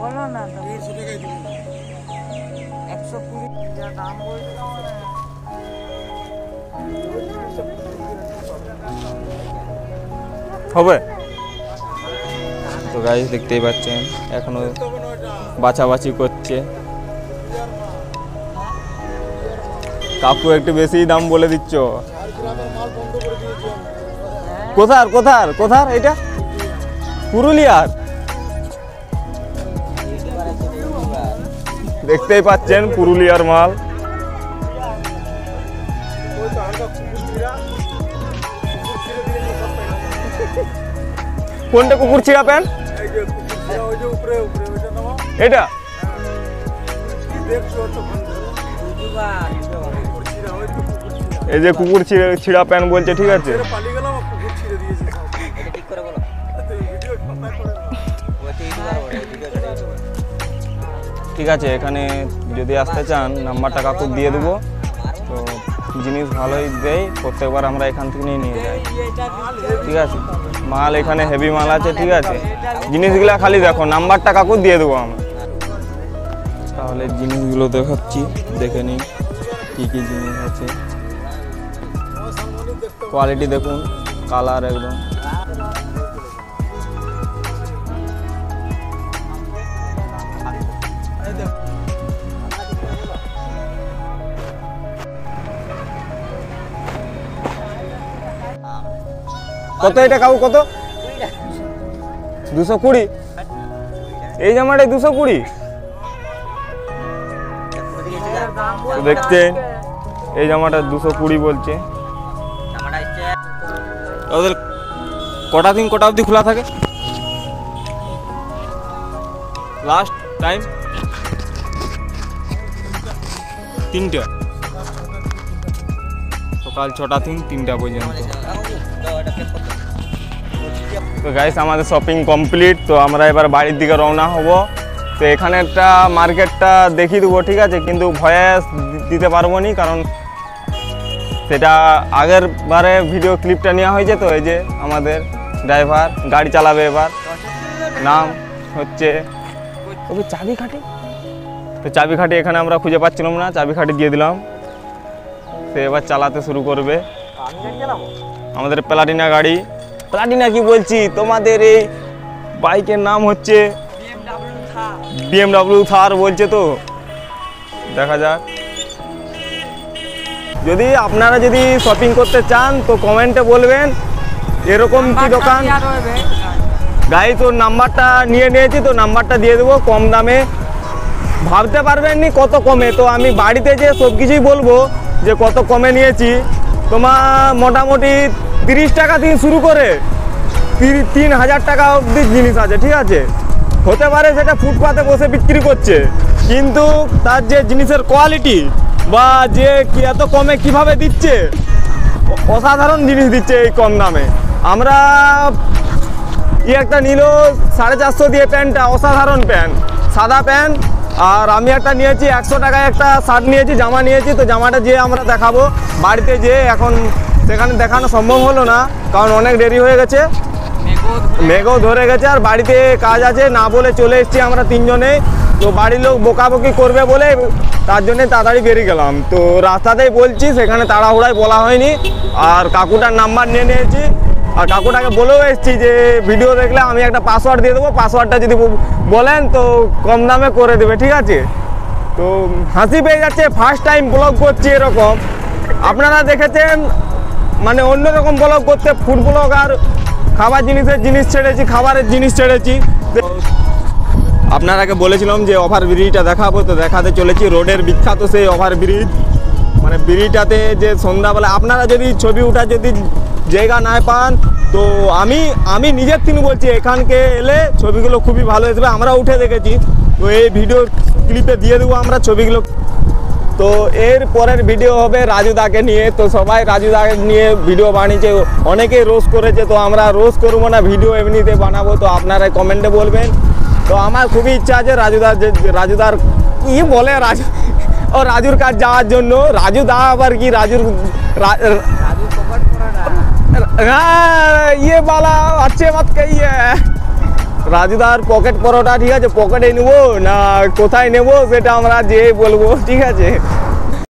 বলো না 150 টাকায় দিন 120 যা দাম বলছো হবে তো গাইস দেখতেই পাচ্ছেন এখনো বাছাবাছি করছে কাকু একটু বেশি দাম বলে দিচ্ছ কোথার কোথার কোথার এটা পুরুলিয়ার দেখতেই পাচ্ছেন পুরুলিয়ার মাল কোনটা কুকুর ছিঁড়া প্যান্ট এটা এই যে কুকুর ছিঁড়া প্যান্ট বলছে ঠিক আছে ঠিক আছে এখানে যদি আসতে চান নাম্বারটা কাকু দিয়ে দেবো তো জিনিস ভালোই দেয় প্রত্যেকবার আমরা এখান থেকে নিয়ে যাই ঠিক আছে মাল এখানে হেভি মাল আছে ঠিক আছে জিনিসগুলো খালি দেখো নাম্বারটা কাকু দিয়ে দেবো আমরা তাহলে জিনিসগুলো দেখাচ্ছি দেখে নিন কী কী জিনিস আছে কোয়ালিটি দেখুন কালার একদম কত এটা কাকু কত 220 এই জামাটা 220 দেখছেন এই জামাটা 220 বলছে ওদের কটা দিন কটা অবধি খোলা থাকে লাস্ট টাইম 3টা সকাল 6টা থেকে 3টা পর্যন্ত তো গাইস আমাদের শপিং কমপ্লিট তো আমরা এবার বাড়ির দিকে রওনা হব তো এখানে একটা মার্কেটটা দেখিয়ে দেবো ঠিক আছে কিন্তু ভয়েস দিতে পারবো না কারণ সেটা আগের বারে ভিডিও ক্লিপটা নেওয়া হয়েছে তো এই যে আমাদের ড্রাইভার গাড়ি চালাবে এবার নাম হচ্ছে ওকে চাবিকাঠি তো চাবিকাঠি এখানে আমরা খুঁজে পাচ্ছিলাম না চাবিকাঠি দিয়ে দিলাম সে এবার চালাতে শুরু করবে আমাদের প্লাটিনা গাড়ি প্লাটিনা কি বলছি তোমাদের এই বাইকের নাম হচ্ছে BMW থার বলছে তো দেখা যাক যদি আপনারা যদি শপিং করতে চান তো কমেন্টে বলবেন এরকম কি দোকান গাড়ি তোর নাম্বারটা নিয়ে নিয়েছি তো নাম্বারটা দিয়ে দেবো কম দামে ভাবতে পারবেন নি কত কমে তো আমি বাড়িতে যে সব কিছুই বলবো যে কত কমে নিয়েছি তোমার মোটামুটি 30 টাকা থেকে শুরু করে 3000 টাকা অবধি জিনিস আছে ঠিক আছে হতে পারে সেটা ফুটপাতে বসে বিক্রি করছে কিন্তু তার যে জিনিসের কোয়ালিটি বা যে এত কমে কিভাবে দিচ্ছে অসাধারণ জিনিস দিচ্ছে এই কম দামে আমরা একটা নিল 450 দিয়ে প্যান্টটা অসাধারণ প্যান্ট সাদা প্যান্ট আর আমি একটা নিয়েছি 100 টাকায় একটা শার্ট নিয়েছি জামা নিয়েছি তো জামাটা যে আমরা দেখাবো বাড়িতে যে এখন সেখানে দেখানো সম্ভব হলো না কারণ অনেক দেরি হয়ে গেছে মেঘও ধরে গেছে আর বাড়িতে কাজ আছে না বলে চলে এসেছি আমরা 3 জনে তো বাড়ির লোক বকাবকি করবে বলে তার জন্য তাড়াতাড়ি বেরিয়ে গেলাম তো রাস্তাতেই বলছি সেখানে তাড়াহুড়ায় বলা হয়নি আর কাকুটার নাম্বার নিয়ে নিয়েছি আর কাকুটাকে বলেও এসেছি যে ভিডিও দেখলে আমি একটা পাসওয়ার্ড দিয়ে দেবো পাসওয়ার্ডটা যদি বলেন তো কম দামে করে দেবে ঠিক আছে তো হাসি পেয়ে যাচ্ছে ফার্স্ট টাইম ব্লগ করছি এরকম আপনারা দেখেছেন মানে অন্যরকম ব্লগ করতে ফুড ব্লগ আর খাবার জিনিস ছেড়েছি খাবারের জিনিস ছেড়েছি আপনারাকে বলেছিলাম যে ওভার ব্রিজটা দেখাবো তো দেখাতে চলেছি রোডের বিখ্যাত সেই ওভার ব্রিজ মানে ব্রিজটাতে যে সন্ধ্যাবেলা আপনারা যদি ছবি ওঠা যদি জায়গা না পান তো আমি নিজের থেকে বলছি এখানকে এলে ছবিগুলো খুবই ভালো আসবে আমরা উঠে দেখেছি তো এই ভিডিও ক্লিপে দিয়ে দেবো আমরা ছবিগুলো তো এর পরের ভিডিও হবে রাজুদাকে নিয়ে তো সবাই রাজুদাকে নিয়ে ভিডিও বানিয়েছে অনেকেই রোস্ট করেছে তো আমরা রোস্ট করবো না ভিডিও এমনিতে বানাবো তো আপনারা কমেন্টে বলবেন তো আমার খুবই ইচ্ছা আছে রাজুদার কি বলে রাজুর কাজ যাওয়ার জন্য রাজুদা আবার কি রাজুর ये वाला अच्छे मत कहिए রাজুদার পকেট পরোটা, ঠিক আছে, পকেটে নেবো না কোথায় নেবো সেটা আমরা যেয়ে বলবো, ঠিক আছে।